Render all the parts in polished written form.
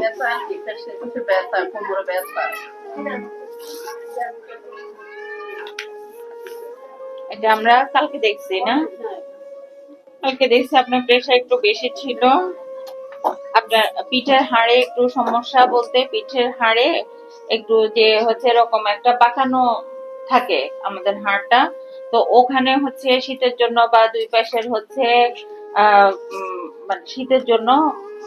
ব্যথা, একটা শেষে ব্যথা, কোমরে ব্যথা। এটা আমরা কালকে দেখছি না, কালকে দেখছি আপনার প্রেশার একটু বেশি ছিল। আপনার পিঠের হাড়ে একটু সমস্যা, বলতে পিঠের হাড়ে একটু যে হচ্ছে এরকম একটা বাঁকানো থাকে আমাদের হাড়টা, তো ওখানে হচ্ছে শীতের জন্য বা দুই পাশের হচ্ছে মানে শীতের জন্য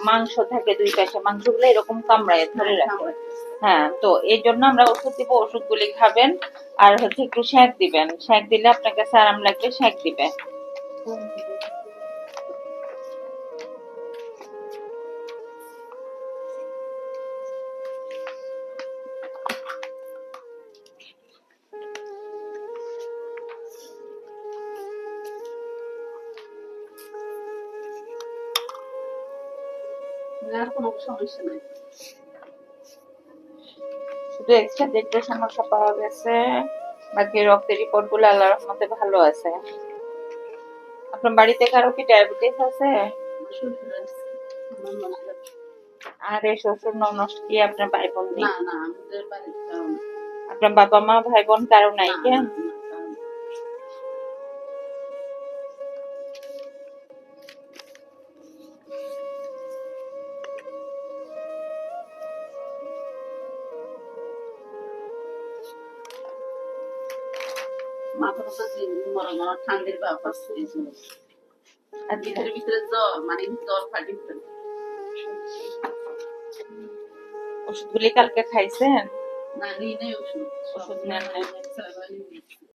মাংস থাকে দুই পাশে, মাংসগুলো এরকম কামড়ায় ধরে রাখে। হ্যাঁ, তো এই জন্য আমরা ওষুধ দিব, ওষুধগুলি খাবেন আর হচ্ছে একটু সেঁক দিবেন, সেঁক দিলে আপনার কাছে আরাম লাগবে, সেঁক দিবে। আর কোনো সমস্যা নেই। শুধু এক্সট্রা যেটা সমস্যা পাওয়া গেছে, বাকি রক্তের রিপোর্ট গুলো আল্লাহর রহমতে ভালো আছে। আপনার বাড়িতে কারো কি ডায়াবেটিস আছে? শ্বশুর আছে, আমার ননদ আছে। আরে শ্বশুর ননদ কি আপনার ভাই বোন নেই? না না, আমাদের বাড়িতে কারো না। আপনার বাবা মা ভাই বোন কারো নাই না কেন? না না, কারো না। মাথা ব্যথা, মরা ঠান্ডার ভাব আছে, এই জন্য। আর ভিতরে ভিতরে জ্বর, মানে জ্বর ফাটি ভিতরে। ওষুধগুলি কালকে খাইছেন? না, নিয়ে নেই ওষুধ। ওষুধ নেন নাই?